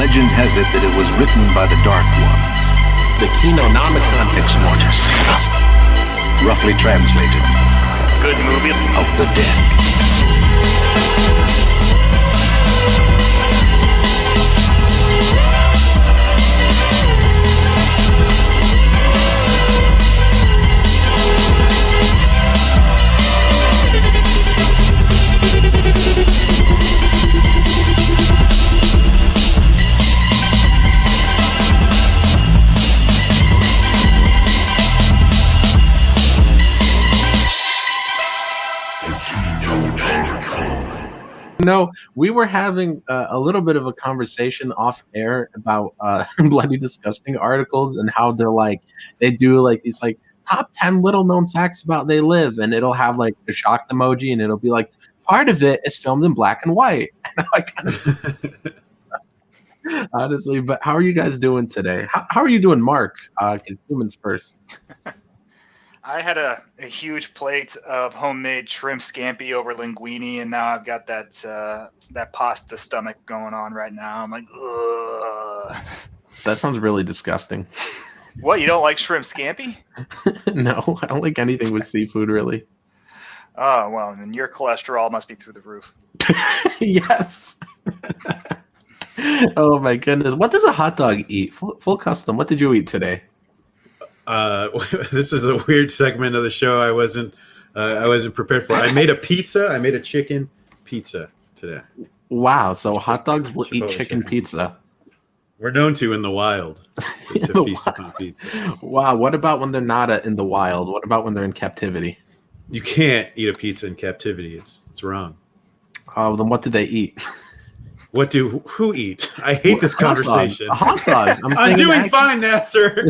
Legend has it that it was written by the Dark One. The Kinonomicon ex mortis. Roughly translated, Good movie. of the dead. No, we were having a little bit of a conversation off air about Bloody Disgusting articles and how they do like these like top 10 little known facts about They Live, and it'll have like the shocked emoji, and it'll be like part of it is filmed in black and white. And I kind of honestly, but how are you guys doing today? How are you doing, Mark? Because humans first. I had a huge plate of homemade shrimp scampi over linguine, and now I've got that pasta stomach going on right now. I'm like, ugh. That sounds really disgusting. What, you don't like shrimp scampi? No, I don't like anything with seafood, really. Oh, well, then your cholesterol must be through the roof. Yes. Oh my goodness. What does a hot dog eat? Full custom. What did you eat today? This is a weird segment of the show. I wasn't prepared for. I made a pizza. I made a chicken pizza today. Wow. So hot dogs will eat chicken pizza. We're known to in the wild to feast upon pizza. Wow. What about when they're not in the wild? What about when they're in captivity? You can't eat a pizza in captivity. It's wrong. Oh, then what do they eat? Who eats? I hate this conversation. Hot dogs. I'm doing fine, Nasser.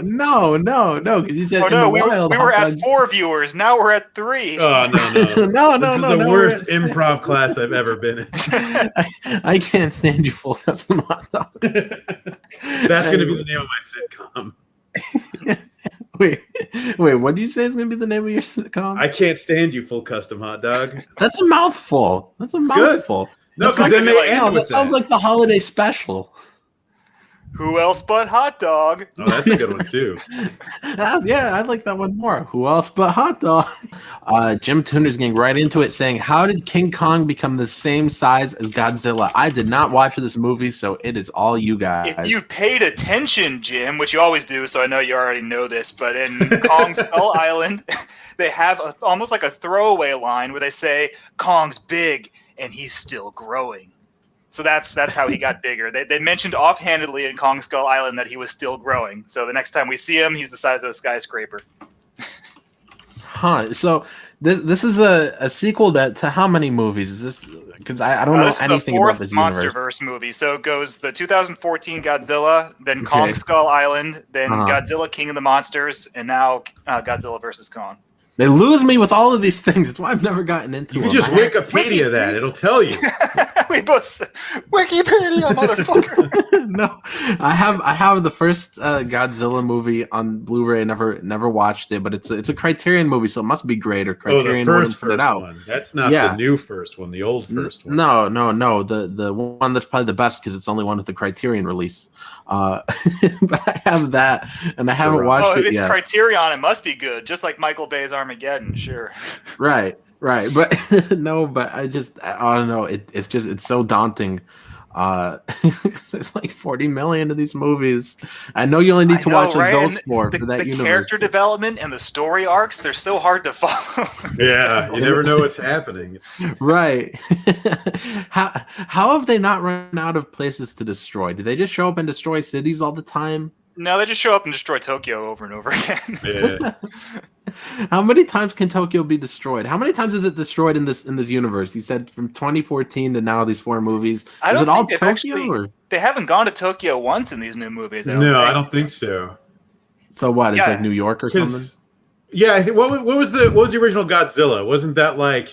No. You said we were at 4 viewers. Now we're at 3. Oh no. No. This is the worst improv class I've ever been in. I can't stand you full custom hot dog. That's gonna be the name of my sitcom. Wait, what do you say is going to be the name of your sitcom? I can't stand you, full custom hot dog. That's a mouthful. Mouthful. No, because then they end with that sounds like the holiday special. Who else but hot dog? Oh, that's a good one too. Yeah, I like that one more. Who else but hot dog? Jim Tuner's getting right into it, saying, "How did King Kong become the same size as Godzilla?" I did not watch this movie, so it is all you guys. If you paid attention, Jim, which you always do, so I know you already know this, but in Kong Skull Island, they have almost like a throwaway line where they say, "Kong's big and he's still growing." So that's how he got bigger. They mentioned offhandedly in Kong Skull Island that he was still growing. So the next time we see him, he's the size of a skyscraper. Huh. So this is a sequel to how many movies? Is this? Because I don't know anything about this universe. This is the 4th MonsterVerse movie. So it goes the 2014 Godzilla, then Kong Skull Island, then Godzilla King of the Monsters, and now Godzilla vs. Kong. They lose me with all of these things. That's why I've never gotten into them. You can just Wikipedia that. It'll tell you. We both Wikipedia, motherfucker. No, I have the first Godzilla movie on Blu-ray. Never watched it, but it's a Criterion movie, so it must be great. Or Criterion the first put it out. One. That's not the new first one. The old first one. No. The one that's probably the best because it's the only one with the Criterion release. But I have that, and I haven't watched it yet. If it's Criterion, it must be good, just like Michael Bay's Armageddon. Sure. Right. But no, but I don't know. It's so daunting. There's like 40 million of these movies. I know you only need to watch like those four for that universe. The character development and the story arcs, they're so hard to follow. Yeah, you never know what's happening. Right. How have they not run out of places to destroy? Do they just show up and destroy cities all the time? No, they just show up and destroy Tokyo over and over again. Yeah. How many times can Tokyo be destroyed? How many times is it destroyed in this universe? He said from 2014 to now these 4 movies. Is it all Tokyo? They haven't gone to Tokyo once in these new movies. I don't think so. So what? It's like New York or something? Yeah, I think what was the original Godzilla? Wasn't that like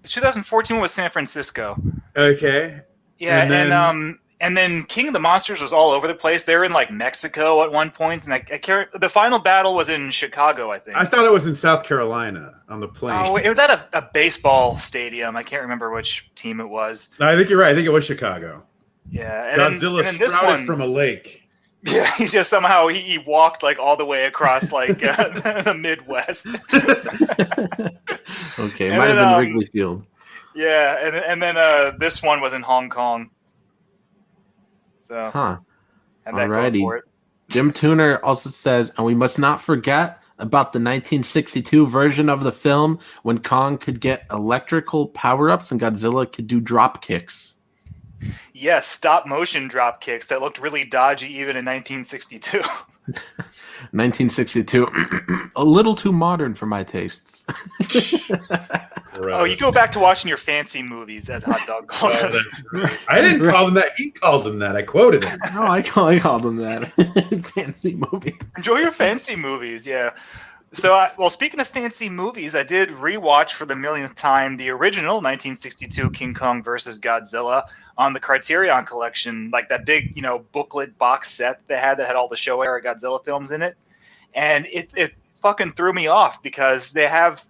the 2014 was San Francisco? Okay. Yeah, and then King of the Monsters was all over the place. They were in like Mexico at one point, and I can't. The final battle was in Chicago, I think. I thought it was in South Carolina on the plane. Oh, it was at a baseball stadium. I can't remember which team it was. No, I think you're right. I think it was Chicago. Yeah, and Godzilla then this sprouted one from a lake. Yeah, he just somehow he walked like all the way across like the Midwest. Okay, it And might have then been Wrigley Field. yeah, and then this one was in Hong Kong. So Huh. had that going Alrighty. for it. Jim Tooner also says, and we must not forget about the 1962 version of the film when Kong could get electrical power-ups and Godzilla could do drop kicks. Yes, stop motion drop kicks that looked really dodgy even in 1962. 1962, a little too modern for my tastes. Oh, you go back to watching your fancy movies, as Hot Dog called Oh, them. that's right. I didn't call him that. He called him that. I quoted him. No, I called them that. Fancy movie. Enjoy your fancy movies, yeah. So, well, speaking of fancy movies, I did rewatch for the millionth time the original 1962 King Kong versus Godzilla on the Criterion Collection, like that big, booklet box set they had that had all the Showa era Godzilla films in it. And it fucking threw me off because they have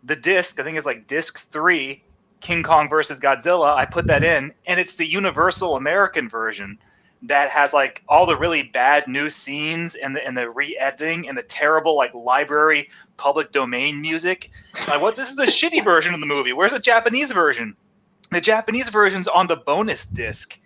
the disc, I think it's like disc 3, King Kong versus Godzilla. I put that in, and it's the Universal American version that has like all the really bad new scenes and the re-editing and the terrible like library public domain music. Like, what? This is the shitty version of the movie. Where's the Japanese version? The Japanese version's on the bonus disc.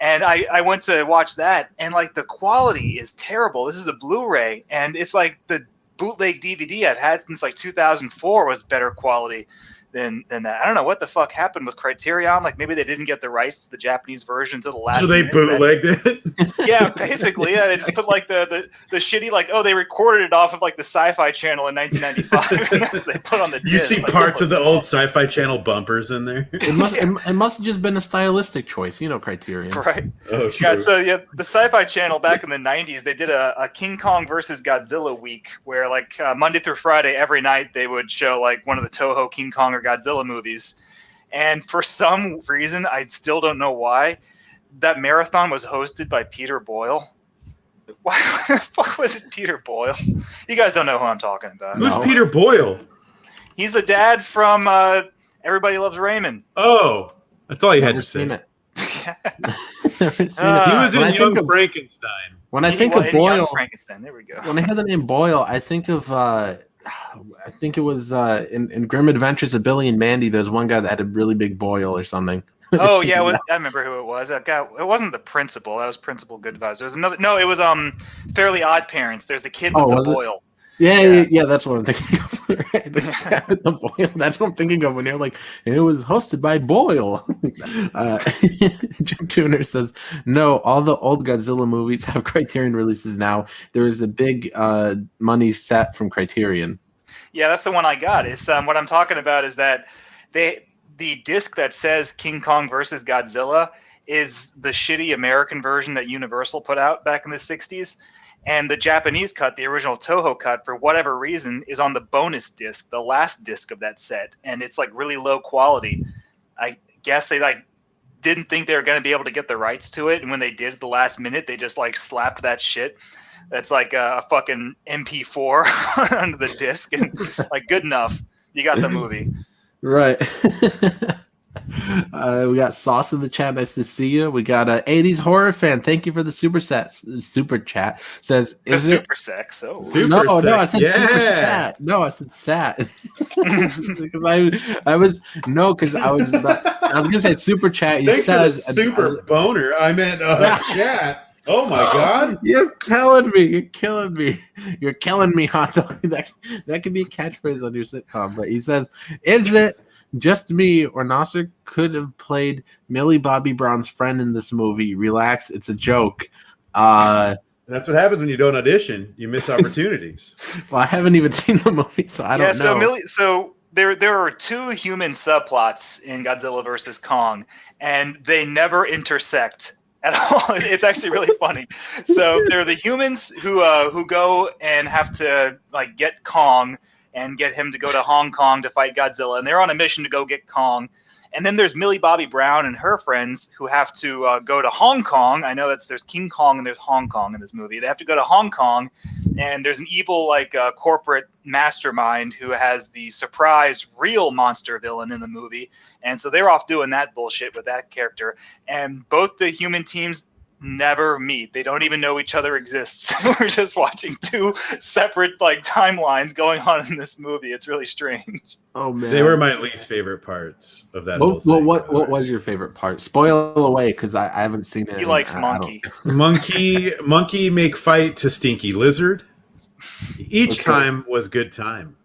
And I went to watch that, and like the quality is terrible. This is a Blu-ray, and it's like the bootleg DVD I've had since like 2004 was better quality than that. I don't know what the fuck happened with Criterion. Like maybe they didn't get the rights to the Japanese version until the last. So they minute. bootlegged it. Yeah, basically. Yeah, they just put like the shitty like they recorded it off of like the Sci-Fi Channel in 1995. And they put on the You disc. see parts of the old Sci-Fi Channel bumpers in there. It must have just been a stylistic choice, Criterion. Right. Oh, Yeah, sure. so the Sci-Fi Channel back in the 90s, they did a King Kong versus Godzilla week where like Monday through Friday every night they would show like one of the Toho King Kong or Godzilla movies. And for some reason, I still don't know why, that marathon was hosted by Peter Boyle. Why the fuck was it Peter Boyle? You guys don't know who I'm talking about. Who's No. Peter Boyle? He's the dad from Everybody Loves Raymond. Oh, that's all you had Never to say. seen it. He was When I in think Young of- Frankenstein. When I He think was of in Young Boyle, Frankenstein. There we go. when I hear the name Boyle, I think of I think it was in Grim Adventures of Billy and Mandy. There's one guy that had a really big boil or something. Oh yeah, I remember who it was. That guy. It wasn't the principal. That was Principal Goodvibes. There was another. No, it was Fairly Odd Parents. There's the kid with the was it? boil. Yeah, that's what I'm thinking of. Right? The guy with the Boyle. That's what I'm thinking of when you're like, it was hosted by Boyle. Jim Tooner says, no, all the old Godzilla movies have Criterion releases now. There is a big money set from Criterion. Yeah, that's the one I got. It's what I'm talking about is that the disc that says King Kong versus Godzilla is the shitty American version that Universal put out back in the 60s. And the Japanese cut, the original Toho cut, for whatever reason, is on the bonus disc, the last disc of that set. And it's like really low quality. I guess they like didn't think they were going to be able to get the rights to it. And when they did at the last minute, they just like slapped that shit. That's like a fucking MP4 onto the disc. And like, good enough. You got the movie. Right. We got Sauce in the chat. Nice to see you. We got 80s horror fan. Thank you for the super chat. Says, The is it? super sex. Oh, Super No, I sex, said yeah. super sat. No, I said sat. Because I was gonna say super chat. He Thanks for the says super boner. I meant chat. Oh my god. You're killing me. You're killing me, hot dog. That could be a catchphrase on your sitcom. But he says, is it just me or Nasser could have played Millie Bobby Brown's friend in this movie? Relax, it's a joke. That's what happens when you don't audition. You miss opportunities. Well, I haven't even seen the movie, so I don't know. So there are two human subplots in Godzilla versus Kong, and they never intersect at all. It's actually really funny. So there are the humans who go and have to like get Kong and get him to go to Hong Kong to fight Godzilla, and they're on a mission to go get Kong. And then there's Millie Bobby Brown and her friends who have to go to Hong Kong. I know there's King Kong and there's Hong Kong in this movie. They have to go to Hong Kong and there's an evil like corporate mastermind who has the surprise real monster villain in the movie, and so they're off doing that bullshit with that character, and both the human teams never meet. They don't even know each other exists. We're just watching two separate like timelines going on in this movie. It's really strange. Oh man, They were my least favorite parts of that whole thing. What was your favorite part? Spoil away, because I haven't seen it. He likes Monkey. Monkey make fight to Stinky Lizard. Each Okay. time was good time.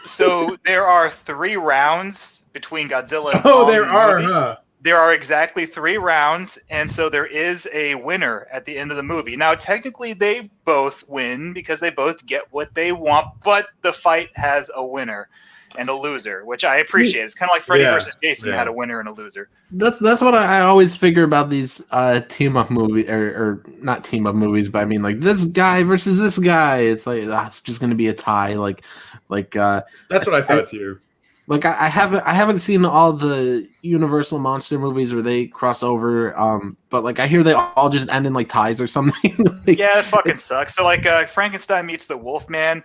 So there are 3 rounds between Godzilla and Oh, Kong there in the are, movie. huh? There are exactly 3 rounds, and so there is a winner at the end of the movie. Now, technically, they both win because they both get what they want, but the fight has a winner and a loser, which I appreciate. It's kind of like Freddy versus Jason had a winner and a loser. That's what I always figure about these team up movie or not team up movies, but I mean like this guy versus this guy. It's like it's just gonna be a tie. That's what I thought too. Like I haven't seen all the Universal monster movies where they cross over, but like I hear they all just end in like ties or something. Yeah, that fucking sucks. So like Frankenstein meets the Wolfman.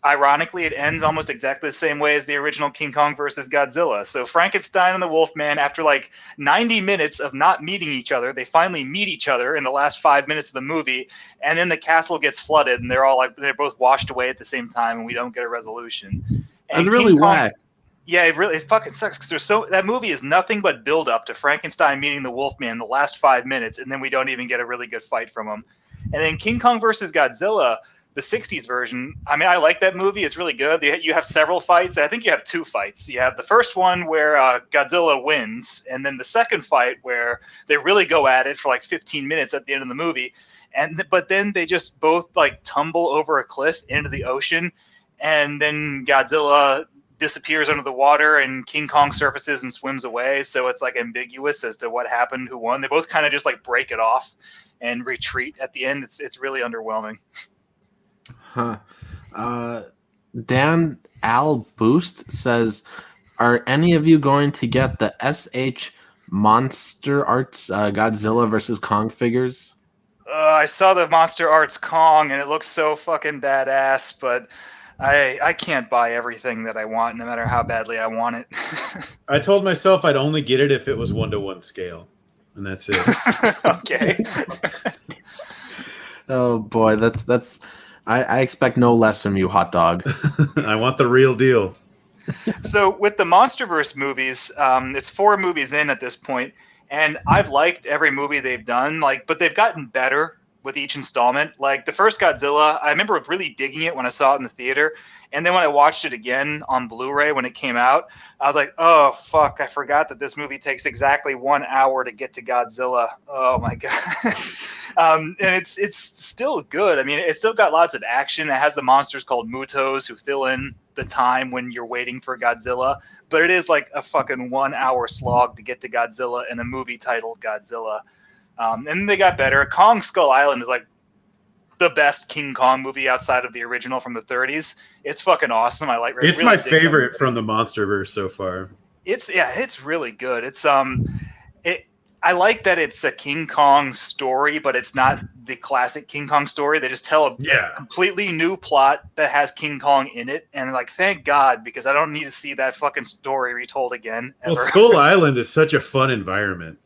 Ironically, it ends almost exactly the same way as the original King Kong versus Godzilla. So Frankenstein and the Wolfman, after like 90 minutes of not meeting each other, they finally meet each other in the last 5 minutes of the movie, and then the castle gets flooded, and they're both washed away at the same time, and we don't get a resolution. And really King Kong, whack. yeah, it fucking sucks because that movie is nothing but build up to Frankenstein meeting the Wolfman in the last 5 minutes, and then we don't even get a really good fight from him. And then King Kong versus Godzilla, the 60s version, I mean, I like that movie. It's really good. You have several fights. I think you have 2 fights. You have the first one where Godzilla wins, and then the second fight where they really go at it for like 15 minutes at the end of the movie. But then they just both like tumble over a cliff into the ocean, and then Godzilla disappears under the water and King Kong surfaces and swims away. So it's like ambiguous as to what happened, who won. They both kind of just like break it off and retreat at the end. It's really underwhelming. Huh. Dan Al Boost says, "Are any of you going to get the SH Monster Arts Godzilla versus Kong figures?" I saw the Monster Arts Kong and it looks so fucking badass, but I can't buy everything that I want, no matter how badly I want it. I told myself I'd only get it if it was 1-to-1 scale, and that's it. Okay. Oh boy, that's. I expect no less from you, hot dog. I want the real deal. So with the MonsterVerse movies, it's 4 movies in at this point, and I've liked every movie they've done, but they've gotten better with each installment. Like the first Godzilla, I remember really digging it when I saw it in the theater, and then when I watched it again on Blu-ray when it came out, I was like, oh fuck, I forgot that this movie takes exactly 1 hour to get to Godzilla. Oh my god. And it's still good. I mean, it's still got lots of action. It has the monsters called Mutos who fill in the time when you're waiting for Godzilla. But it is like a fucking 1 hour slog to get to Godzilla in a movie titled Godzilla. And they got better. Kong Skull Island is like the best King Kong movie outside of the original from the 30s. It's fucking awesome. It's really my favorite from the MonsterVerse so far. It's really good. I like that it's a King Kong story, but it's not the classic King Kong story. They just tell a completely new plot that has King Kong in it. And thank God, because I don't need to see that fucking story retold again. Ever. Well, Skull Island is such a fun environment.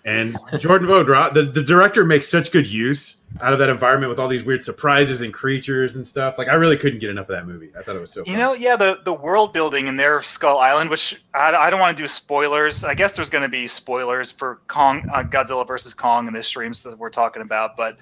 And Jordan Vogt, the director, makes such good use out of that environment with all these weird surprises and creatures and stuff. I really couldn't get enough of that movie. I thought it was so fun. The world building in their Skull Island, which I don't want to do spoilers. I guess there's going to be spoilers for Godzilla versus Kong in this stream that we're talking about, but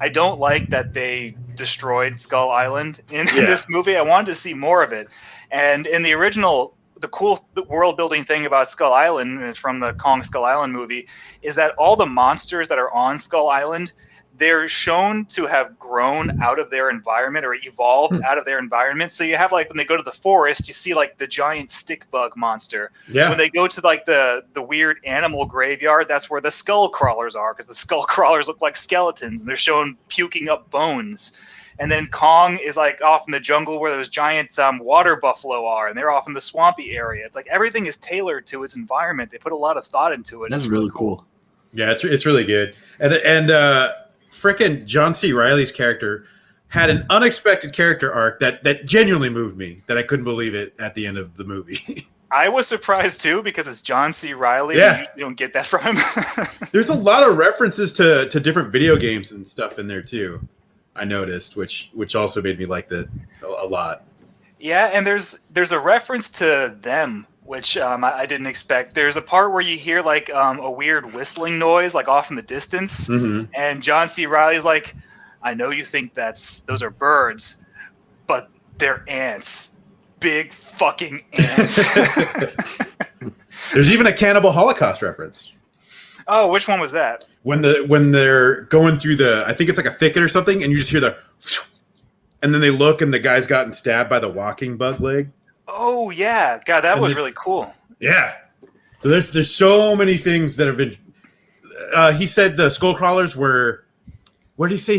I don't like that they destroyed Skull Island in this movie. I wanted to see more of it. And in the original, the world building thing about Skull Island from the Kong Skull Island movie is that all the monsters that are on Skull Island, they're shown to have grown out of their environment or evolved out of their environment. So you have when they go to the forest, you see the giant stick bug monster. Yeah. When they go to the weird animal graveyard, that's where the skull crawlers are, because the skull crawlers look like skeletons and they're shown puking up bones. And then Kong is off in the jungle where those giant water buffalo are, and they're off in the swampy area. It's everything is tailored to its environment. They put a lot of thought into it. That's really cool. Yeah, it's really good. And frickin' John C. Reilly's character, had an unexpected character arc that genuinely moved me. That I couldn't believe it at the end of the movie. I was surprised too because it's John C. Reilly. Yeah. You don't get that from him. There's a lot of references to different video games and stuff in there too. I noticed, which also made me like that a lot. Yeah, and there's a reference to them, which I didn't expect. There's a part where you hear like a weird whistling noise, like off in the distance, and John C. Reilly's like, "I know you think those are birds, but they're ants." Big fucking ants. There's even a Cannibal Holocaust reference. Oh, which one was that? When they're going through I think it's like a thicket or something, and you just hear and then they look, and the guy's gotten stabbed by the walking bug leg. Oh yeah, God, that was really cool. Yeah. So there's so many things that have been. He said the skull crawlers were. What did he say?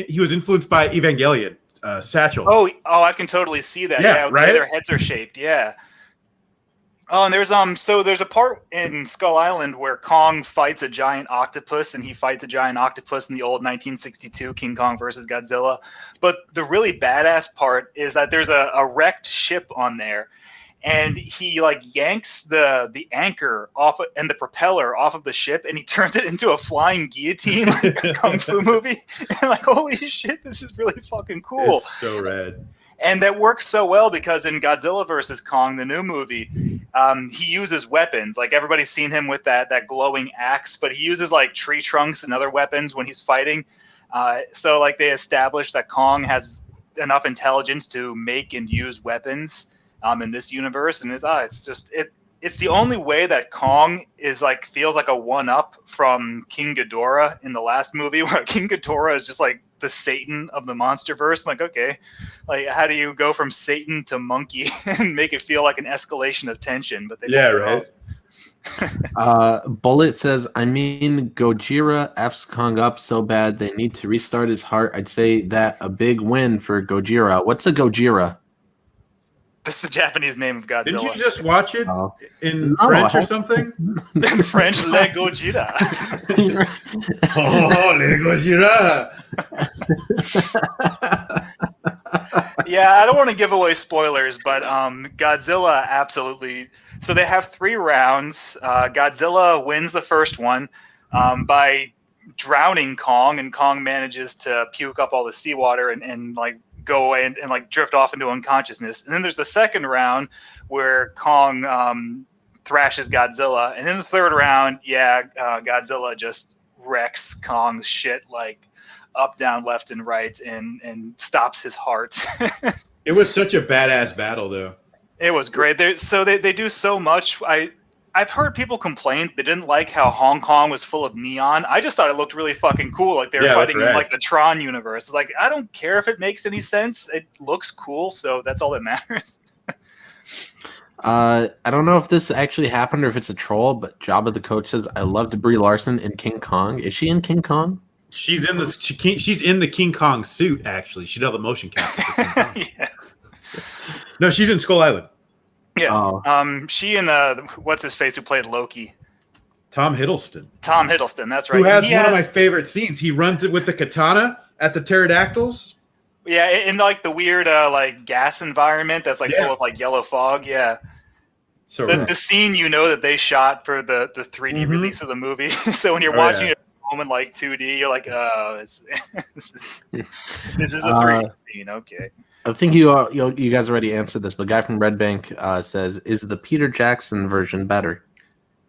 He was influenced by Evangelion. Satchel. Oh, I can totally see that. Yeah, with right? the way their heads are shaped. Yeah. Oh, and there's a part in Skull Island where Kong fights a giant octopus, and he fights a giant octopus in the old 1962 King Kong versus Godzilla. But the really badass part is that there's a wrecked ship on there, and he like yanks the anchor off and the propeller off of the ship, and he turns it into a flying guillotine, like a kung fu movie. And like, holy shit, this is really fucking cool. It's so rad. And that works so well because in Godzilla vs. Kong, the new movie, he uses weapons. Like everybody's seen him with that glowing axe, but he uses like tree trunks and other weapons when he's fighting. So like they established that Kong has enough intelligence to make and use weapons in this universe, and it's the only way that Kong is like feels like a one-up from King Ghidorah in the last movie, where King Ghidorah is just like the Satan of the MonsterVerse. Like, okay, like how do you go from Satan to monkey and make it feel like an escalation of tension? But they right. Bullet says, I mean, Gojira F's Kong up so bad they need to restart his heart. I'd say that a big win for Gojira. What's a Gojira? That's the Japanese name of Godzilla. Didn't you just watch it in French or something? In French, Le Gojira. Oh, Le Gojira. Yeah, I don't want to give away spoilers, but Godzilla absolutely. So they have 3 rounds. Godzilla wins the first one by drowning Kong, and Kong manages to puke up all the seawater and like go away and like drift off into unconsciousness. And then there's the second round where Kong thrashes Godzilla, and in the third round, Godzilla just wrecks Kong's shit like up, down, left, and right, and stops his heart. It was such a badass battle, though. It was great. They do so much. I've heard people complain they didn't like how Hong Kong was full of neon. I just thought it looked really fucking cool. Like they were fighting in like the Tron universe. It's like, I don't care if it makes any sense. It looks cool, so that's all that matters. I don't know if this actually happened or if it's a troll, but Jabba the Coach says, I loved Brie Larson in King Kong. Is she in King Kong? She's in the King Kong suit, actually. She did all the motion capture. Yes. No, she's in Skull Island. Yeah. Oh. She and what's his face who played Loki? Tom Hiddleston. Tom Hiddleston, that's right. Who has one of my favorite scenes. He runs it with the katana at the pterodactyls. Yeah, in like the weird like gas environment that's like full of like yellow fog. Yeah. So the scene that they shot for the 3D release of the movie. So when you're watching it at home in like 2D, you're like, oh, this is the 3D scene. Okay. I think you guys already answered this, but a guy from Red Bank says, is the Peter Jackson version better?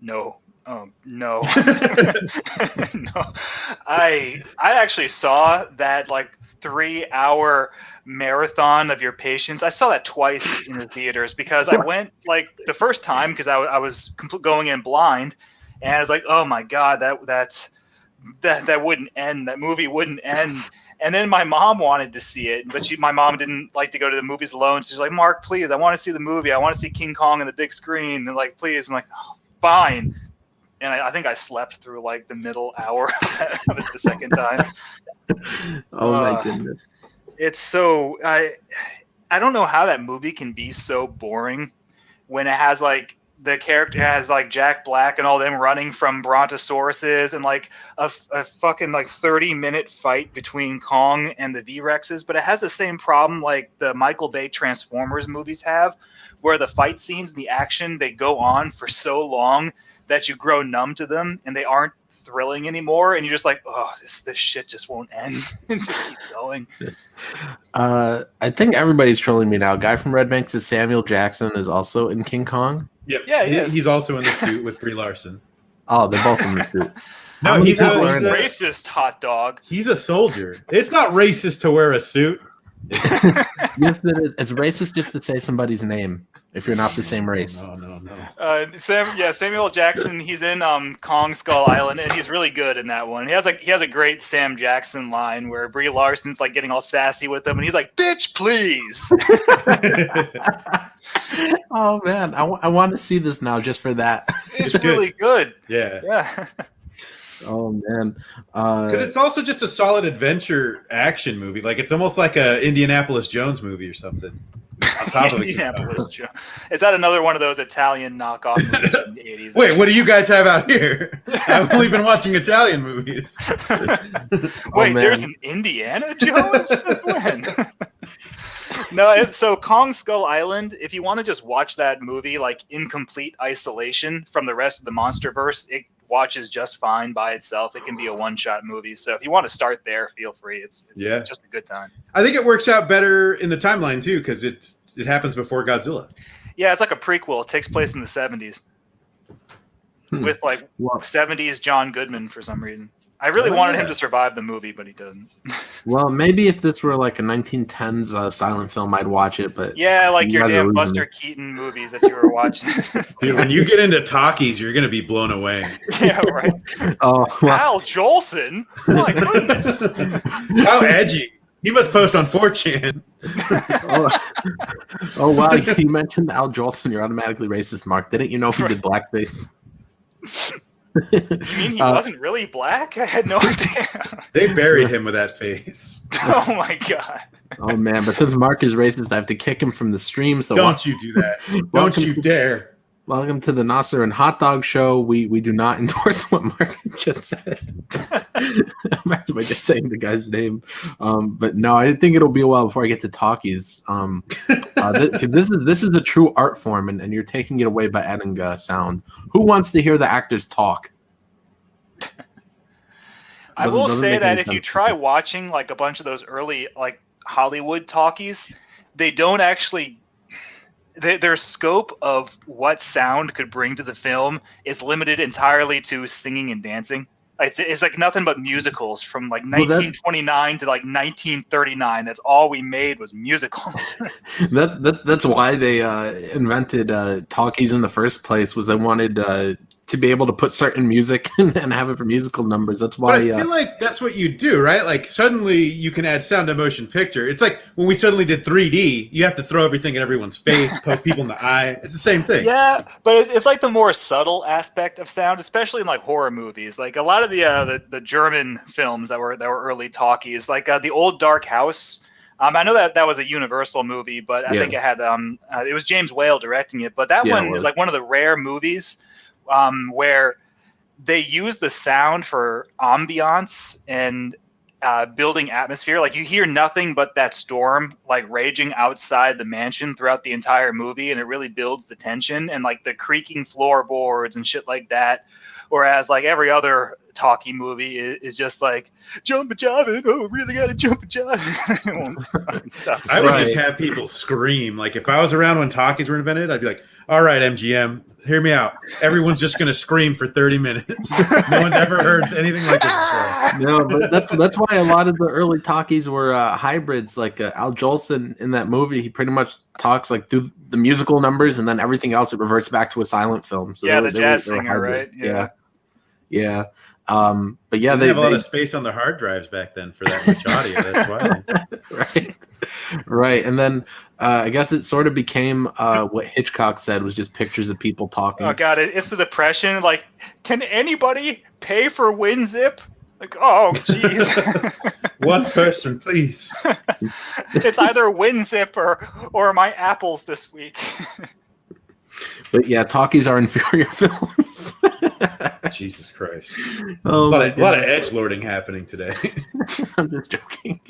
No. No. No. I actually saw that like 3-hour marathon of your patience. I saw that twice in the theaters because I went like the first time because I was going in blind, and I was like, oh my God, that wouldn't end. That movie wouldn't end. And then my mom wanted to see it, but my mom didn't like to go to the movies alone. So she's like, Mark, please, I want to see the movie. I want to see King Kong on the big screen. And like, please. And like, oh, fine. And I think I slept through like the middle hour of it the second time. Oh my goodness. It's so, I don't know how that movie can be so boring when it has like the character has like Jack Black and all them running from brontosauruses and like a fucking like 30-minute fight between Kong and the V-Rexes, but it has the same problem like the Michael Bay Transformers movies have, where the fight scenes and the action, they go on for so long that you grow numb to them and they aren't thrilling anymore, and you're just like, oh, this shit just won't end. And just keep going. I think everybody's trolling me now. Guy from Red Bank says Samuel Jackson is also in King Kong. Yep. Yeah, he is. He's also in the suit with Brie Larson. Oh, they're both in the suit. No, he's a racist hot dog. He's a soldier. It's not racist to wear a suit. Yes, it's racist just to say somebody's name if you're not the same race. No. Samuel Jackson. He's in Kong Skull Island, and he's really good in that one. He has a great Sam Jackson line where Brie Larson's like getting all sassy with him, and he's like, "Bitch, please." Oh man, I want to see this now just for that. It's really good. Yeah. Oh man, because it's also just a solid adventure action movie. Like it's almost like a Indianapolis Jones movie or something. On top of Indianapolis Jones. Is that another one of those Italian knockoff movies from the 80s? Wait, what do you guys have out here? I've only been watching Italian movies. Wait, there's an Indiana Jones? Since when? No, so Kong Skull Island, if you want to just watch that movie like in complete isolation from the rest of the MonsterVerse, it watches just fine by itself. It can be a one-shot movie. So if you want to start there, feel free. It's just a good time. I think it works out better in the timeline too, because it happens before Godzilla. Yeah, it's like a prequel. It takes place in the 70s with like 70s John Goodman for some reason. I really wanted him to survive the movie, but he doesn't. Well, maybe if this were like a 1910s silent film, I'd watch it. But yeah, like your damn Buster Keaton movies that you were watching. Dude, when you get into talkies, you're gonna be blown away. Yeah, right. Oh, well. Al Jolson. My goodness. How edgy. He must post on 4chan. Oh wow! You mentioned Al Jolson. You're automatically racist, Mark. Didn't you know he did blackface? You mean he wasn't really black? I had no idea. They buried him with that face. Oh my god. Oh man! But since Mark is racist, I have to kick him from the stream. So don't you do that? Don't you dare! Welcome to the Nasser and Hot Dog Show. We do not endorse what Mark just said. I'm actually just saying the guy's name. But no, I think it'll be a while before I get to talkies. This is a true art form, and you're taking it away by adding sound. Who wants to hear the actors talk? I will say that if you try watching like a bunch of those early like Hollywood talkies, they don't actually... Their scope of what sound could bring to the film is limited entirely to singing and dancing. It's like nothing but musicals from like 1929 to like 1939. That's all we made was musicals. That's why they invented talkies in the first place. Was they wanted to be able to put certain music and have it for musical numbers. That's why. But I feel like that's what you do, right? Like suddenly you can add sound to motion picture. It's like when we suddenly did 3D, you have to throw everything in everyone's face, poke people in the eye. It's the same thing. Yeah, but it's like the more subtle aspect of sound, especially in like horror movies. Like a lot of the German films that were early talkies, like the Old Dark House. I know that was a Universal movie, but I think it had it was James Whale directing it. But that one is like one of the rare movies where they use the sound for ambiance and building atmosphere. Like you hear nothing but that storm like raging outside the mansion throughout the entire movie, and it really builds the tension and like the creaking floorboards and shit like that. Whereas like every other talkie movie is just like jump a jiving, oh really gotta jump a jiving. I would just have people scream. Like if I was around when talkies were invented, I'd be like, all right, MGM, hear me out. Everyone's just going to scream for 30 minutes. No one's ever heard anything like this before. No, but that's why a lot of the early talkies were hybrids. Like Al Jolson in that movie, he pretty much talks like through the musical numbers, and then everything else it reverts back to a silent film. So the jazz singer, right? Yeah. But yeah, they have a lot of space on the hard drives back then for that much audio. That's why. Right. And then I guess it sort of became what Hitchcock said was just pictures of people talking. Oh god, it's the Depression. Like, can anybody pay for WinZip? Like, oh jeez. One person, please. It's either WinZip or my apples this week. But yeah, talkies are inferior films. Jesus Christ. Oh, A lot of edgelording happening today. I'm just joking.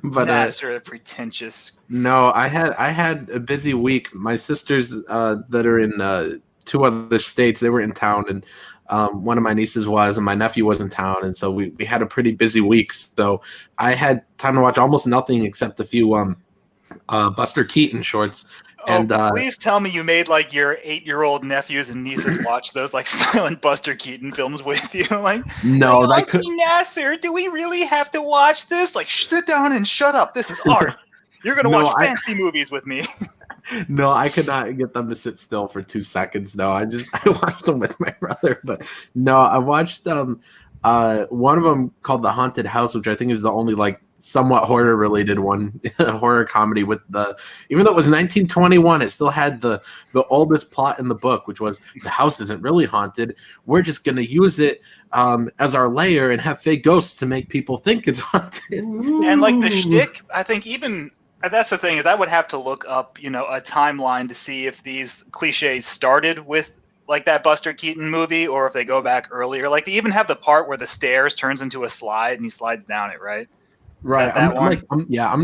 But Nasser, pretentious. no, I had a busy week. My sisters that are in 2 other states, they were in town, and one of my nieces was, and my nephew was in town, and so we had a pretty busy week. So I had time to watch almost nothing except a few Buster Keaton shorts. And please tell me you made like your 8-year-old nephews and nieces watch those like silent Buster Keaton films with you. Like, no, like, Nasser, do we really have to watch this? Like, sit down and shut up. This is art. You're gonna watch fancy movies with me. No, I could not get them to sit still for 2 seconds. No, I watched them with my brother. But no, I watched one of them called The Haunted House, which I think is the only like somewhat horror related one, horror comedy with even though it was 1921, it still had the oldest plot in the book, which was the house isn't really haunted. We're just going to use it as our layer and have fake ghosts to make people think it's haunted. And like the shtick, I think even that's the thing is I would have to look up, a timeline to see if these cliches started with like that Buster Keaton movie or if they go back earlier. Like they even have the part where the stairs turns into a slide and he slides down it, right? Right. I'm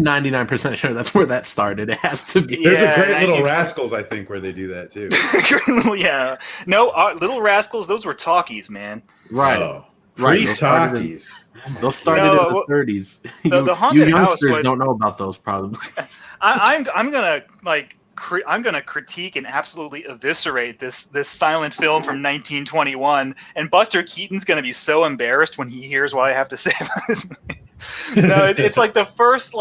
99% sure that's where that started. It has to be. There's a great Little Rascals, I think, where they do that too. Yeah. No, Little Rascals, those were talkies, man. Right. Oh, right. Talkies. Those started in the 30s. The Haunted you House youngsters don't know about those probably. I'm gonna I'm gonna critique and absolutely eviscerate this silent film from 1921, and Buster Keaton's gonna be so embarrassed when he hears what I have to say about this movie. No, it's like the first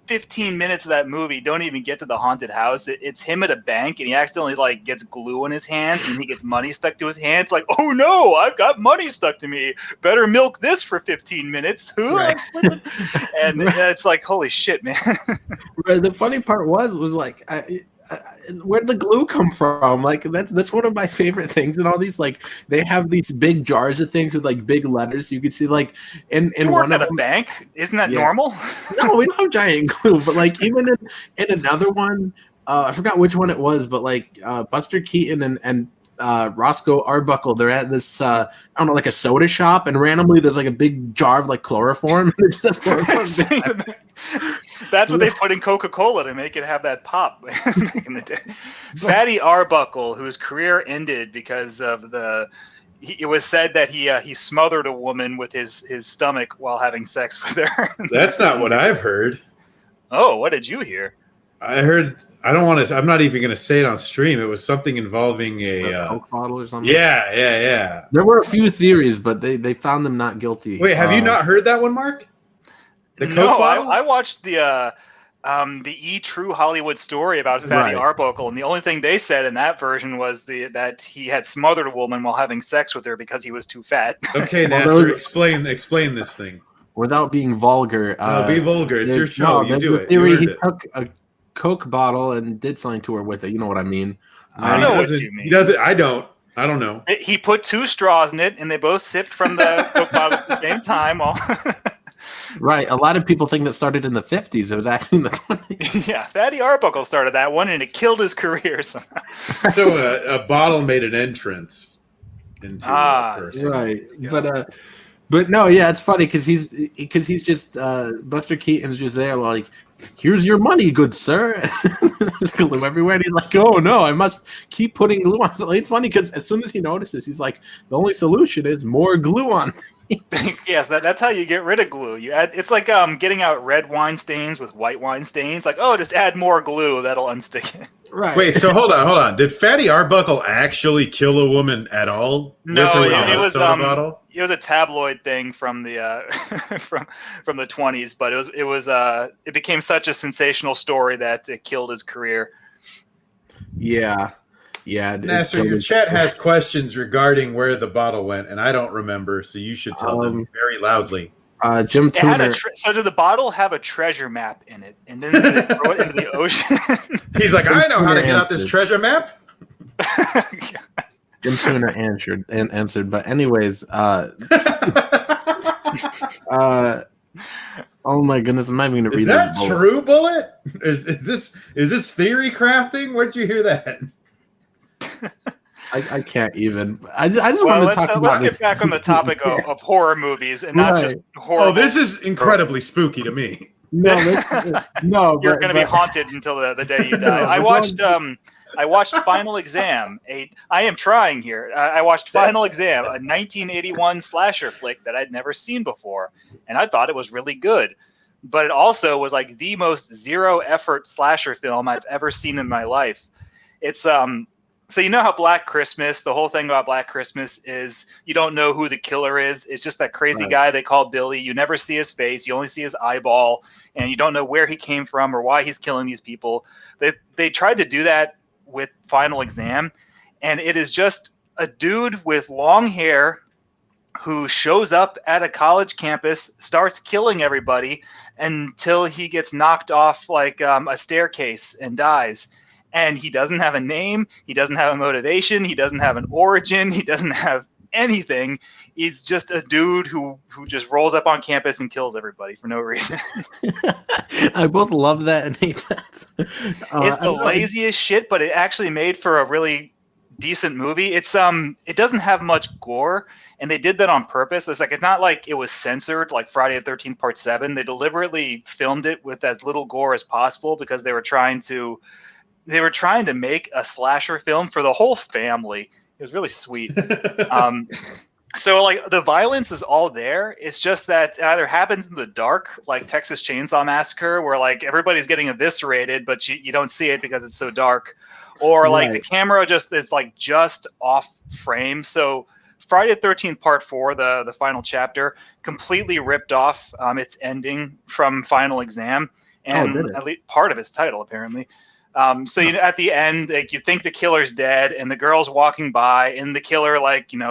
15 minutes of that movie don't even get to the haunted house. It's him at a bank and he accidentally gets glue in his hands and he gets money stuck to his hands. Like, oh no, I've got money stuck to me. Better milk this for 15 minutes. Right. And it's like, holy shit, man. Right. The funny part was where'd the glue come from? Like that's one of my favorite things. And all these they have these big jars of things with big letters. You can see in one at a bank. Isn't that normal? No, we don't have giant glue. But even in another one, I forgot which one it was. But Buster Keaton and Roscoe Arbuckle, they're at this I don't know, a soda shop, and randomly there's a big jar of chloroform. It's just chloroform. That's what they put in Coca-Cola to make it have that pop back in the day. Fatty Arbuckle, whose career ended because of it was said that he smothered a woman with his stomach while having sex with her. That's not what I've heard. Oh, what did you hear? I heard. I don't want to. I'm not even going to say it on stream. It was something involving a Coke bottle or something. Yeah. There were a few theories, but they found them not guilty. Wait, have you not heard that one, Mark? The Coke bottle? I watched the E! True Hollywood Story about Fatty Arbuckle, and the only thing they said in that version was that he had smothered a woman while having sex with her because he was too fat. Okay, Nasser, explain this thing. Without being vulgar. No, be vulgar. It's your show. You do it. Theory, he took a Coke bottle and did something to her with it. You know what I mean? I know what you mean. He does it. I don't know. He put 2 straws in it, and they both sipped from the Coke bottle at the same time. Right. A lot of people think that started in the 50s. It was actually in the 20s. Yeah, Fatty Arbuckle started that one, and it killed his career somehow. So a bottle made an entrance into a person. Right. But no, yeah, it's funny because he's just Buster Keaton's just there here's your money, good sir. There's glue everywhere. And he's like, oh no, I must keep putting glue on. So it's funny because as soon as he notices, he's like, the only solution is more glue on. Yes, that's how you get rid of glue. You add. It's like getting out red wine stains with white wine stains. Just add more glue, that'll unstick it. Right. Wait, so hold on. Did Fatty Arbuckle actually kill a woman at all? No, it was a tabloid thing from the from the 20s, but it became such a sensational story that it killed his career. Yeah. Nasser, your chat has questions regarding where the bottle went, and I don't remember, so you should tell them very loudly. Jim Tuner. So did the bottle have a treasure map in it, and then they throw it into the ocean? He's like, I know how to get out this treasure map. Jim Tuner answered, but anyways, oh my goodness, I'm not even gonna read that. Is that true, Bullet? Is this theory crafting? Where'd you hear that? I can't even. I just Well, want to talk about. let's get back on the topic of horror movies and not just horror. Oh, this is incredibly spooky to me. No, no, You're going to be haunted until the day you die. I watched Final Exam. I am trying here. I watched Final Exam, a 1981 slasher flick that I'd never seen before, and I thought it was really good. But it also was like the most zero effort slasher film I've ever seen in my life. It's so you know how Black Christmas, the whole thing about Black Christmas is you don't know who the killer is. It's just that crazy guy they call Billy. You never see his face. You only see his eyeball, and you don't know where he came from or why he's killing these people. They tried to do that with Final Exam, and it is just a dude with long hair who shows up at a college campus, starts killing everybody until he gets knocked off like a staircase and dies. And he doesn't have a name. He doesn't have a motivation. He doesn't have an origin. He doesn't have anything. He's just a dude who just rolls up on campus and kills everybody for no reason. I both love that and hate that. It's the laziest shit, but it actually made for a really decent movie. It doesn't have much gore, and they did that on purpose. It's not like it was censored like Friday the 13th Part 7. They deliberately filmed it with as little gore as possible because they were trying to make a slasher film for the whole family. It was really sweet. So like the violence is all there. It's just that it either happens in the dark, like Texas Chainsaw Massacre, where like everybody's getting eviscerated, but you don't see it because it's so dark, or like the camera just is like just off frame. So Friday the 13th Part 4, the final chapter, completely ripped off its ending from Final Exam, and at least part of its title apparently. So at the end, like you think the killer's dead, and the girl's walking by, and the killer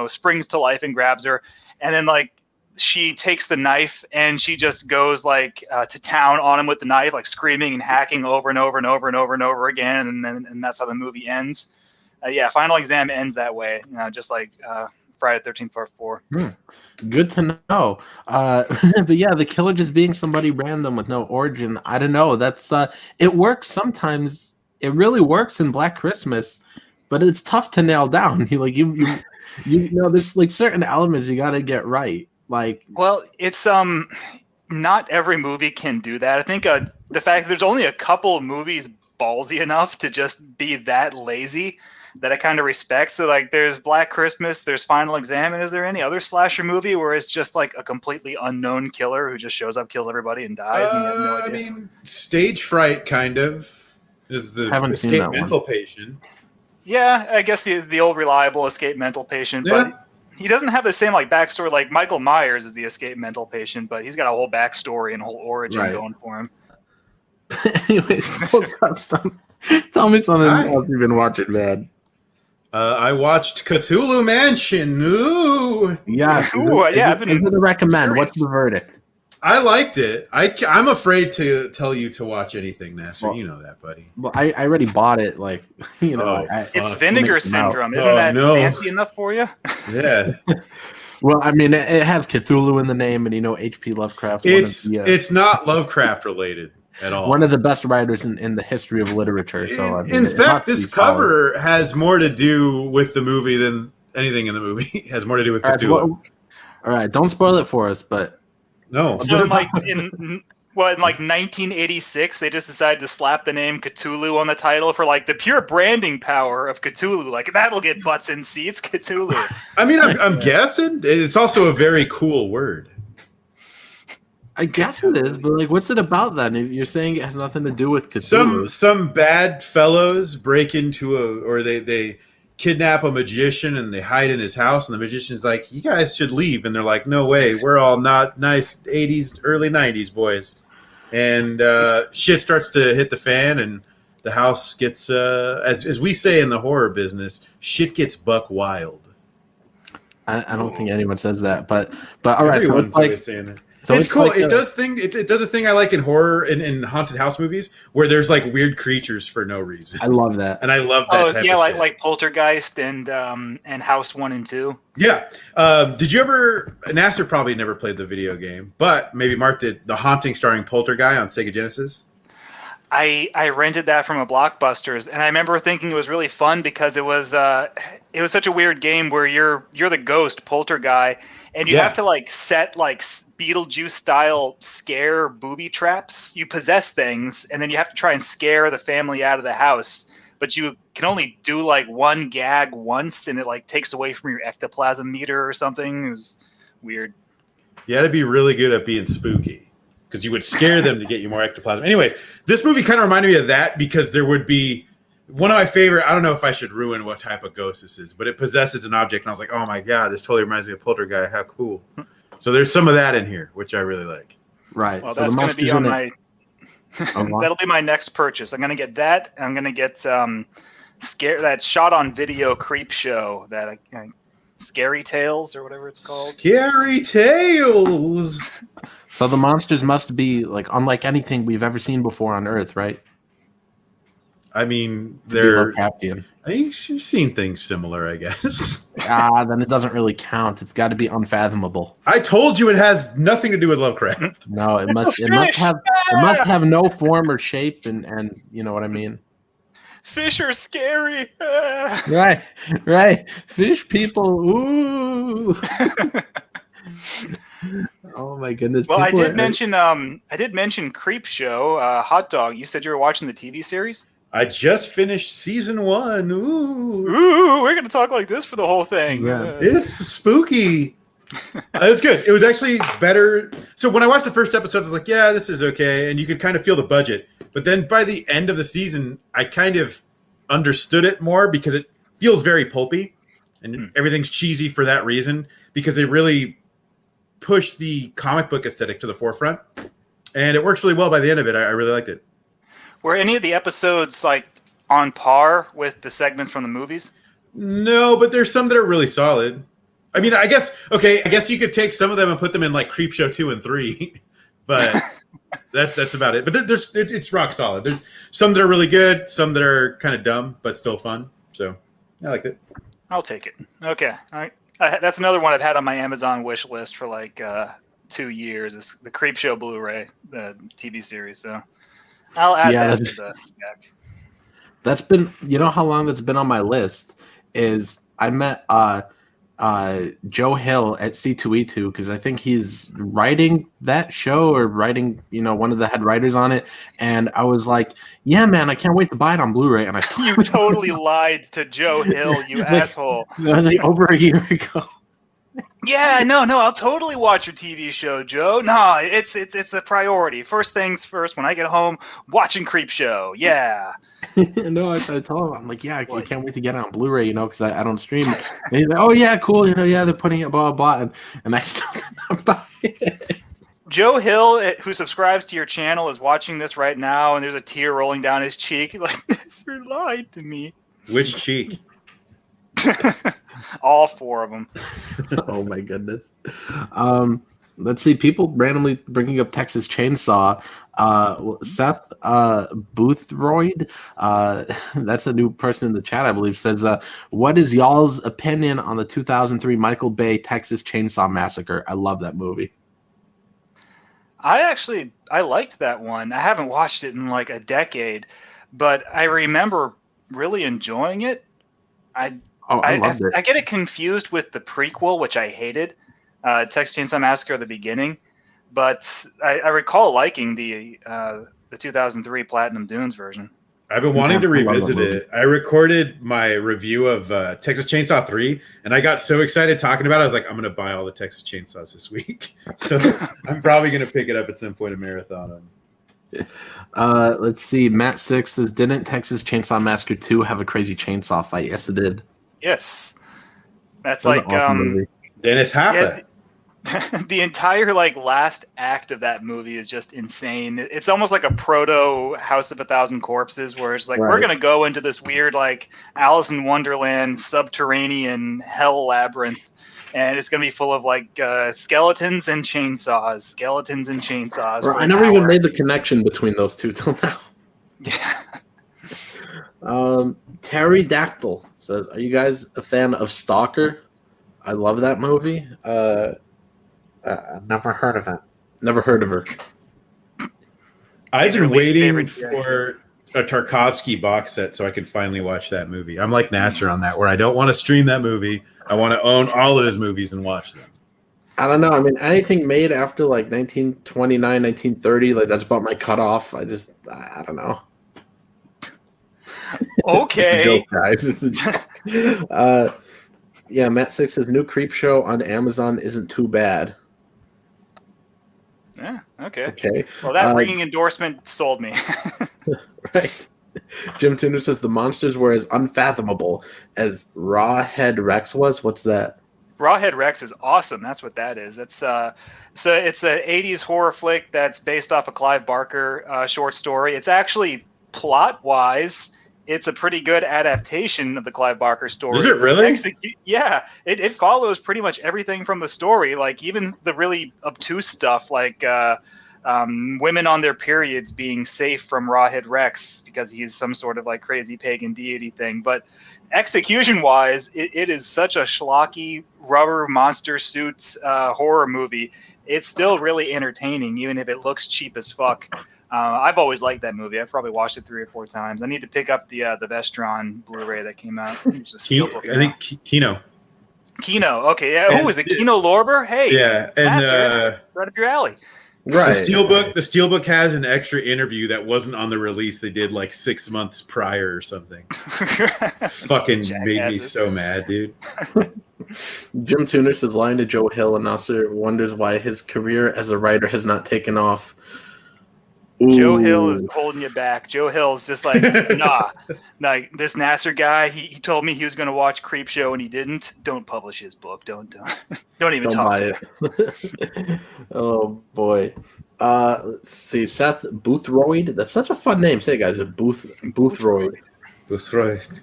springs to life and grabs her, and then like she takes the knife and she just goes to town on him with the knife, like screaming and hacking over and over and over and over and over again, and that's how the movie ends. Final Exam ends that way, just like Friday the 13th Part 4. Good to know. But yeah, the killer just being somebody random with no origin. I don't know. That's it works sometimes. It really works in Black Christmas, but it's tough to nail down. There's like certain elements you got to get right. Well, it's not every movie can do that. I think the fact that there's only a couple of movies ballsy enough to just be that lazy that I kind of respect. So like there's Black Christmas, there's Final Exam, and is there any other slasher movie where it's just like a completely unknown killer who just shows up, kills everybody, and dies? And you have no idea? I mean, Stage Fright kind of is the escape mental patient. Yeah, I guess the old reliable escape mental patient, but he doesn't have the same like backstory. Like Michael Myers is the escape mental patient, but he's got a whole backstory and a whole origin going for him. Anyways, tell me something else you've been watching, man. I watched Cthulhu Mansion. Ooh. Yeah. I've been to recommend. What's the verdict? I liked it. I'm afraid to tell you to watch anything, Nasser. You know that, buddy. Well, I already bought it. It's Vinegar Syndrome. Isn't that fancy enough for you? Yeah. Well, I mean, it has Cthulhu in the name, and H.P. Lovecraft. It's not Lovecraft related at all. One of the best writers in the history of literature. So in fact, this cover has more to do with the movie than anything in the movie. It has more to do with Cthulhu. All right, don't spoil it for us, but no. So in 1986, they just decided to slap the name Cthulhu on the title for like the pure branding power of Cthulhu. Like that'll get butts in seats, Cthulhu. I mean, I'm guessing it's also a very cool word. I guess it is, but what's it about then? If you're saying it has nothing to do with Cthulhu. Some bad fellows break into they kidnap a magician and they hide in his house, and the magician's like, "You guys should leave," and they're like, "No way, we're all not nice 80s, early 90s boys," and shit starts to hit the fan, and the house gets, as we say in the horror business, shit gets buck wild. I don't think anyone says that, but all right, so it's always saying that. So it's cool. It does a thing I like in horror and haunted house movies where there's like weird creatures for no reason. I love that, and I love that. Type of shit. Like Poltergeist and House 1 and 2. Yeah. Did you ever? Nasser probably never played the video game, but maybe Mark did. The Haunting starring Poltergeist on Sega Genesis. I rented that from a Blockbusters, and I remember thinking it was really fun because it was such a weird game where you're the ghost poltergeist, and you Yeah. have to like set like Beetlejuice style scare booby traps. You possess things, and then you have to try and scare the family out of the house. But you can only do like one gag once, and it like takes away from your ectoplasm meter or something. It was weird. You had to be really good at being spooky because you would scare them to get you more ectoplasm. Anyways, this movie kind of reminded me of that because there would be one of my favorite. I don't know if I should ruin what type of ghost this is, but it possesses an object, and I was like, oh my god, this totally reminds me of Poltergeist. How cool! So there's some of that in here, which I really like. Right. Well, so that's going to be on my. Oh, That'll be my next purchase. I'm going to get that. I'm going to get that shot on video creep show that Scary Tales or whatever it's called. Scary Tales. So the monsters must be like unlike anything we've ever seen before on Earth, right? I mean, To be they're. Lovecraftian. I think you've seen things similar, I guess. Then it doesn't really count. It's got to be unfathomable. I told you it has nothing to do with Lovecraft. No, it must have no form or shape, and you know what I mean. Fish are scary. Right. Fish people. Ooh. Oh my goodness. Well, I People did mention Creep Show. Hot Dog, you said you were watching the TV series? I just finished season 1. Ooh. Ooh, we're going to talk like this for the whole thing. Yeah. It's spooky. It was good. It was actually better. So when I watched the first episode, I was like, yeah, this is okay. And you could kind of feel the budget. But then by the end of the season, I kind of understood it more because it feels very pulpy. And everything's cheesy for that reason. Because they really push the comic book aesthetic to the forefront. And it works really well by the end of it. I really liked it. Were any of the episodes like on par with the segments from the movies? No, but there's some that are really solid. I mean, I guess you could take some of them and put them in like Creep Show 2 and 3, but that's about it. But it's rock solid. There's some that are really good, some that are kind of dumb, but still fun. So I like it. I'll take it. Okay. All right. That's another one I've had on my Amazon wish list for like 2 years. Is the Creep Show Blu-ray, the TV series. So I'll add that to the stack. That's been, you know how long that's been on my list is I met Joe Hill at C2E2 because I think he's writing that show or writing, one of the head writers on it. And I was like, yeah, man, I can't wait to buy it on Blu-ray. And You totally lied to Joe Hill, you asshole. That was like over a year ago. Yeah, no, I'll totally watch your TV show, Joe. No, it's a priority. First things first. When I get home, watching Creep Show. Yeah. No, I told him, I'm like, yeah, I can't wait to get it on Blu-ray, because I don't stream. And he's like, oh yeah, cool, yeah, they're putting it blah blah blah, and I still did not buy it. Joe Hill, who subscribes to your channel, is watching this right now, and there's a tear rolling down his cheek. He's like, this lied to me. Which cheek? All 4 of them. Oh my goodness. Let's see. People randomly bringing up Texas Chainsaw. Seth Boothroyd, that's a new person in the chat, I believe, says, "What is y'all's opinion on the 2003 Michael Bay Texas Chainsaw Massacre?" I love that movie. I liked that one. I haven't watched it in like a decade, but I remember really enjoying it. I loved it. I get it confused with the prequel, which I hated, Texas Chainsaw Massacre at the beginning, but I recall liking the 2003 Platinum Dunes version. I've been wanting to revisit it. I recorded my review of Texas Chainsaw 3, and I got so excited talking about it. I was like, I'm going to buy all the Texas Chainsaws this week. So I'm probably going to pick it up at some point in marathon. Let's see. Matt 6 says, didn't Texas Chainsaw Massacre 2 have a crazy chainsaw fight? Yes, it did. Yes. That's like awesome Dennis Hopper. Yeah, the entire last act of that movie is just insane. It's almost like a proto House of a Thousand Corpses, where it's like, we're gonna go into this weird Alice in Wonderland subterranean hell labyrinth, and it's gonna be full of skeletons and chainsaws. Right, I never even made the connection between those two till now. Yeah. Terry Dactyl says, are you guys a fan of Stalker? I love that movie. Never heard of it. Never heard of her. I've He's your been least waiting favorite director. for a Tarkovsky box set so I can finally watch that movie. I'm like Nasser on that, where I don't want to stream that movie. I want to own all of his movies and watch them. I don't know. I mean, anything made after like 1929, 1930, like that's about my cutoff. I don't know. Okay. Joke, guys. It's a joke. Yeah, Matt Six says new Creep Show on Amazon isn't too bad. Yeah. Okay. Okay. Well, that ringing endorsement sold me. Right. Jim Tuner says the monsters were as unfathomable as Rawhead Rex was. What's that? Rawhead Rex is awesome. That's what that is. That's so it's an '80s horror flick that's based off a Clive Barker short story. It's actually plot wise, it's a pretty good adaptation of the Clive Barker story. Is it really? Yeah, it follows pretty much everything from the story. Like even the really obtuse stuff, like women on their periods being safe from Rawhead Rex because he's some sort of like crazy pagan deity thing. But execution wise, it is such a schlocky rubber monster suits horror movie. It's still really entertaining, even if it looks cheap as fuck. I've always liked that movie. I've probably watched it 3 or 4 times. I need to pick up the Vestron Blu-ray that came out. It's a steelbook I think Kino. Kino. Okay, yeah. Who is it? Kino Lorber? Hey, Yeah, and Master, right up your alley. Right. The Steelbook has an extra interview that wasn't on the release. They did like 6 months prior or something. Fucking made me so mad, dude. Jim Tuner says lying to Joe Hill, and Nasser wonders why his career as a writer has not taken off. Ooh. Joe Hill is holding you back. Joe Hill's just like, nah. This Nasser guy, he told me he was going to watch Creep Show and he didn't. Don't publish his book. Don't even talk to him. Oh boy. Let's see. Seth Boothroyd. That's such a fun name. Say, guys, Boothroyd. Boothroyd.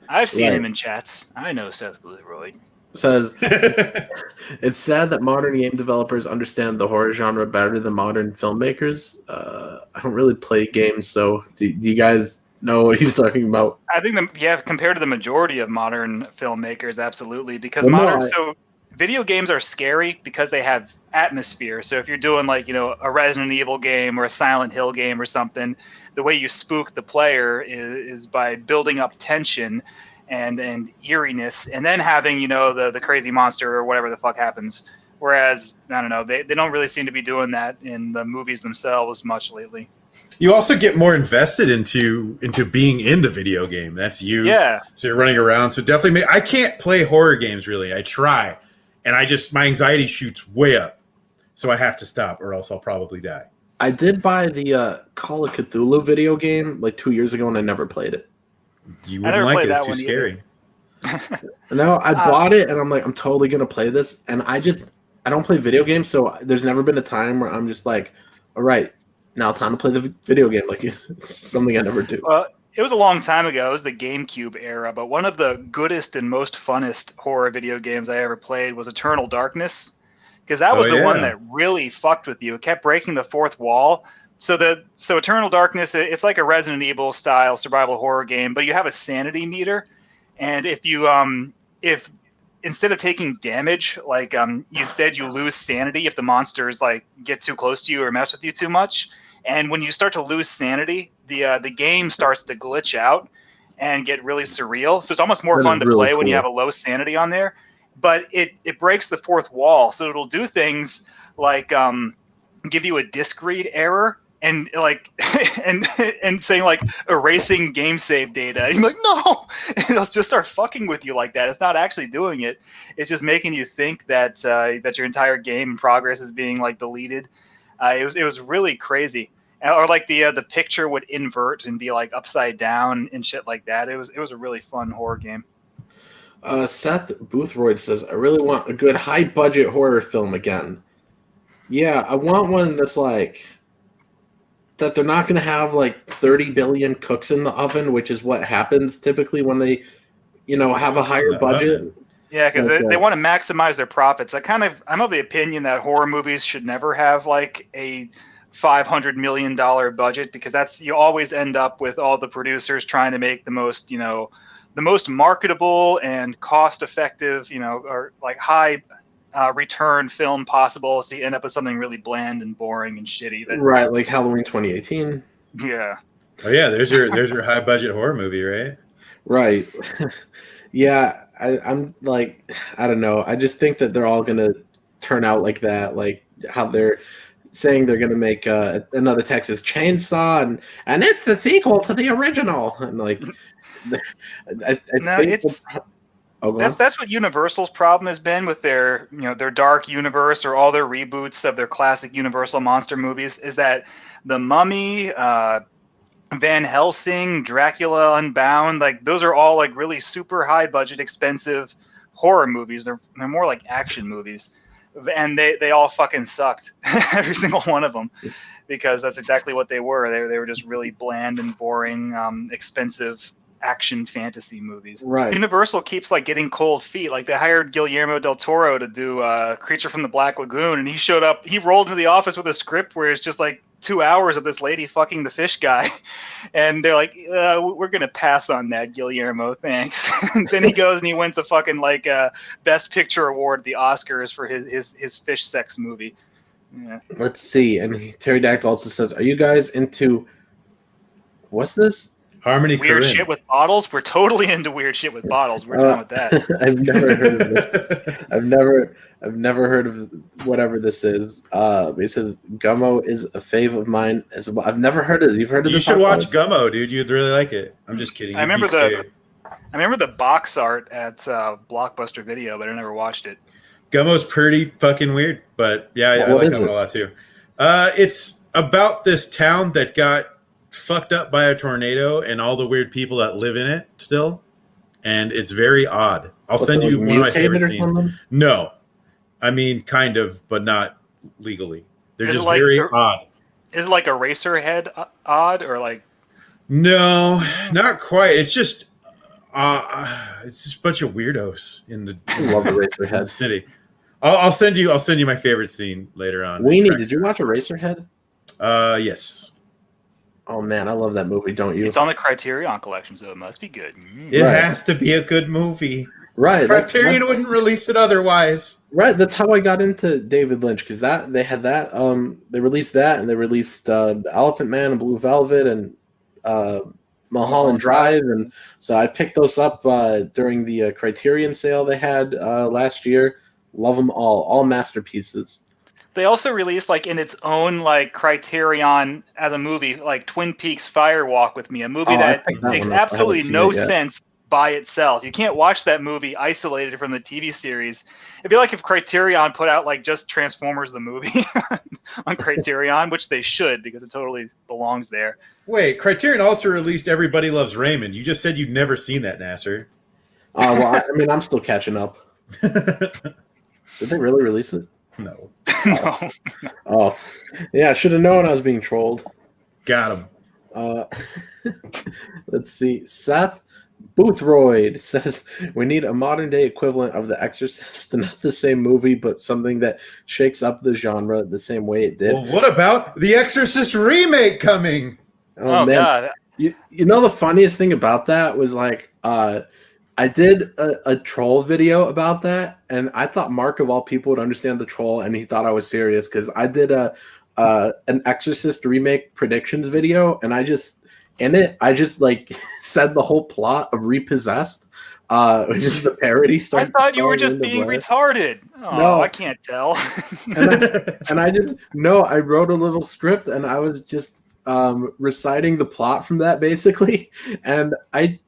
I've seen him in chats. I know Seth Boothroyd. Says it's sad that modern game developers understand the horror genre better than modern filmmakers. I don't really play games, so do you guys know what he's talking about? I think compared to the majority of modern filmmakers, absolutely, because video games are scary because they have atmosphere. So if you're doing like a Resident Evil game or a Silent Hill game or something, the way you spook the player is by building up tension and eeriness, and then having the crazy monster or whatever the fuck happens. Whereas I don't know, they don't really seem to be doing that in the movies themselves much lately. You also get more invested into being in the video game. That's you. Yeah. So you're running around. So definitely, I can't play horror games really. I try, and my anxiety shoots way up. So I have to stop, or else I'll probably die. I did buy the Call of Cthulhu video game like 2 years ago, and I never played it. You wouldn't like it. It's too scary. No, I bought it, and I'm like, I'm totally gonna play this, and I don't play video games, so there's never been a time where I'm just like, all right, now time to play the video game. Like it's something I never do. Well, it was a long time ago. It was the GameCube era, but one of the goodest and most funnest horror video games I ever played was Eternal Darkness, because that was the one that really fucked with you. It kept breaking the fourth wall. So Eternal Darkness, it's like a Resident Evil style survival horror game, but you have a sanity meter, and if you if instead of taking damage, like instead you lose sanity if the monsters like get too close to you or mess with you too much, and when you start to lose sanity, the game starts to glitch out and get really surreal. So it's almost more fun to play when you have a low sanity on there, but it breaks the fourth wall, so it'll do things like give you a disk read error. And like, and saying like erasing game save data, and you're like, no, and it'll just start fucking with you like that. It's not actually doing it; it's just making you think that that your entire game in progress is being like deleted. It was really crazy, or like the picture would invert and be like upside down and shit like that. It was a really fun horror game. Seth Boothroyd says, I really want a good high budget horror film again. Yeah, I want one that's like. That they're not going to have like 30 billion cooks in the oven, which is what happens typically when they, have a higher budget. Yeah, because they want to maximize their profits. I'm of the opinion that horror movies should never have like a $500 million budget, because you always end up with all the producers trying to make the most marketable and cost effective, or like high return film possible, so you end up with something really bland and boring and shitty. That, Right, like Halloween 2018. yeah. Oh yeah, there's your high budget horror movie, right? Right. Yeah, I'm like, I don't know. I just think that they're all gonna turn out like that, like how they're saying they're gonna make another Texas Chainsaw, and it's the sequel to the original, and like, I No, think it's oh, go on. that's what Universal's problem has been with their their dark universe or all their reboots of their classic Universal monster movies. Is that the Mummy, Van Helsing, Dracula Unbound, like those are all like really super high budget, expensive horror movies. They're more like action movies, and they all fucking sucked, every single one of them, because that's exactly what they were. They were just really bland and boring, expensive action fantasy movies. Right. Universal keeps like getting cold feet. Like they hired Guillermo del Toro to do Creature from the Black Lagoon, and he showed up. He rolled into the office with a script where it's just like 2 hours of this lady fucking the fish guy, and they're like, "We're gonna pass on that, Guillermo. Thanks." Then he goes and he wins the fucking like Best Picture award at the Oscars for his fish sex movie. Yeah. Let's see. And Pterodactyl also says, "Are you guys into what's this? Harmony Weird Korine. shit with bottles. We're totally into weird shit with bottles. We're done with that." I've never heard of this. I've never heard of whatever this is. He says Gummo is a fave of mine as well. I've never heard of it. You've heard of You this? should watch Gummo, dude. You'd really like it. I'm just kidding. I remember the box art at Blockbuster Video, but I never watched it. Gummo's pretty fucking weird, but yeah, I What like is Gummo it? a lot too. It's about this town that got fucked up by a tornado and all the weird people that live in it still, and it's very odd. I'll What, send they're, you like, one of my mutated favorite or scenes. something? No, I mean kind of, but not legally. They're Is it just like very the- odd. Is it like Eraserhead odd or like? No, not quite. It's just a bunch of weirdos in the, I love in the Eraserhead. city. I'll send you my favorite scene later on. Weenie, did you watch Eraserhead? Yes. Oh man, I love that movie. Don't you? It's on the Criterion Collection, so it must be good. It Right. has to be a good movie. Right. Criterion wouldn't release it otherwise. Right, that's how I got into David Lynch, because they had that. They released that, and they released Elephant Man and Blue Velvet and Mulholland Drive, and so I picked those up during the Criterion sale they had last year. Love them all masterpieces. They also released like in its own like Criterion as a movie, like Twin Peaks Fire Walk with Me, a movie Oh, I that picked that makes one up. I absolutely haven't seen no it yet. sense by itself. You can't watch that movie isolated from the TV series. It'd be like if Criterion put out like just Transformers the movie on Criterion, which they should because it totally belongs there. Wait, Criterion also released Everybody Loves Raymond. You just said you'd never seen that, Nasser. Well, I mean, I'm still catching up. Did they really release it? No. No. Oh, yeah, I should have known I was being trolled. Got him. Let's see. Seth Boothroyd says we need a modern day equivalent of The Exorcist, not the same movie, but something that shakes up the genre the same way it did. Well, what about the Exorcist remake coming? Oh, man. God. You know the funniest thing about that was like I did a troll video about that, and I thought Mark of all people would understand the troll, and he thought I was serious because I did an Exorcist remake predictions video, and I just like said the whole plot of Repossessed, which is the parody. I thought you were just being retarded. Oh, No. I can't tell. and I didn't. No, I wrote a little script, and I was just reciting the plot from that basically, and I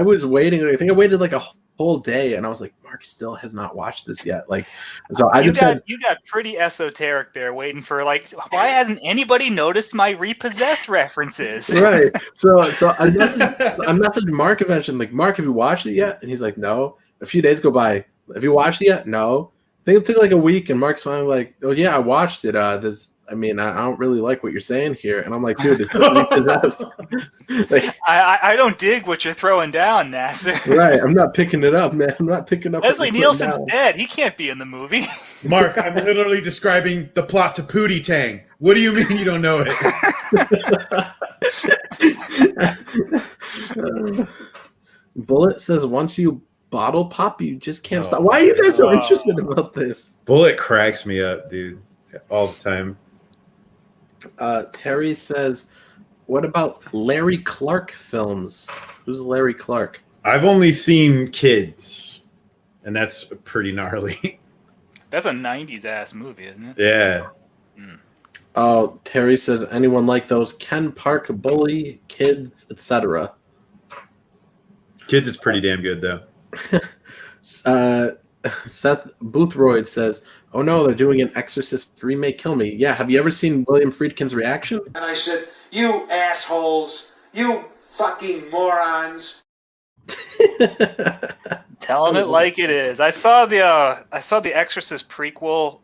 was waiting. I think I waited like a whole day, and I was like, Mark still has not watched this yet. Like, so I you just got pretty esoteric there, waiting for like, why hasn't anybody noticed my Repossessed references? right. So I messaged Mark eventually. Like, Mark, have you watched it yet? And he's like, no. A few days go by. Have you watched it yet? No. I think it took like a week, and Mark's finally like, oh yeah, I watched it. I don't really like what you're saying here. And I'm like, dude, it's Repossessed. Like, I don't dig what you're throwing down, Nasser. right. I'm not picking it up, man. I'm not picking up. what Leslie you're putting Nielsen's down. dead. He can't be in the movie. Mark, I'm literally describing the plot to Pootie Tang. What do you mean you don't know it? Bullet says once you Bottle Pop, you just can't Oh, stop. Why are you guys so God. interested about this? Bullet cracks me up, dude, all the time. Terry says, what about Larry Clark films? Who's Larry Clark? I've only seen Kids, and that's pretty gnarly. That's a 90s ass movie, isn't it? Yeah. Oh, Terry says, anyone like those Ken Park Bully, Kids, etc.? Kids is pretty damn good, though. Seth Boothroyd says, oh no, they're doing an Exorcist remake, kill me. Yeah, have you ever seen William Friedkin's reaction? And I said, you assholes, you fucking morons. Telling it like it is. I saw the Exorcist prequel,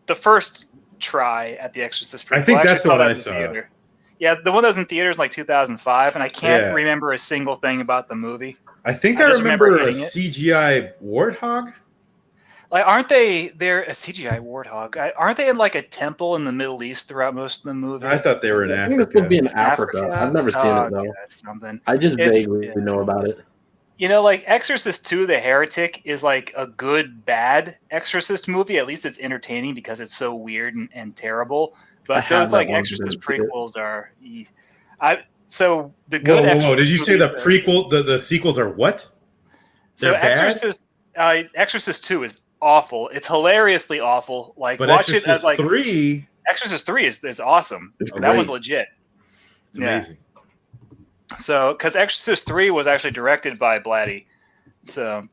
the first try at the Exorcist prequel. I think actually that's the one that I in saw. theater. Yeah, the one that was in theaters in like 2005, and I can't Yeah. remember a single thing about the movie. I think I I just remember remember a hating it. CGI warthog. Like, aren't they're a CGI warthog? Aren't they in like a temple in the Middle East throughout most of the movie? I thought they were in I think this would be Africa. in Africa. I've never seen it, though. Yeah, that's something. I just It's- vaguely yeah. know about it. You know, like Exorcist 2, The Heretic is like a good, bad Exorcist movie. At least it's entertaining because it's so weird and terrible. I But have those that like one, Exorcist didn't see it. prequels are. So the Whoa, good whoa, whoa! Exorcist Did you say the movies are- prequel? The sequels are what? So They're bad? Exorcist 2 is awful. It's hilariously awful. Like But watch Exorcist it as like 3, Exorcist 3 is awesome. It's That was great. legit. it's Yeah. amazing. So, because Exorcist 3 was actually directed by Blatty, so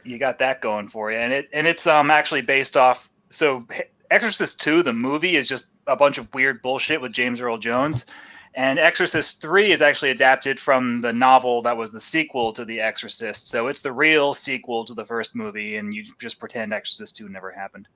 you got that going for you, and it's actually based off. So, Exorcist 2, the movie, is just a bunch of weird bullshit with James Earl Jones, and Exorcist 3 is actually adapted from the novel that was the sequel to The Exorcist. So it's the real sequel to the first movie, and you just pretend Exorcist 2 never happened.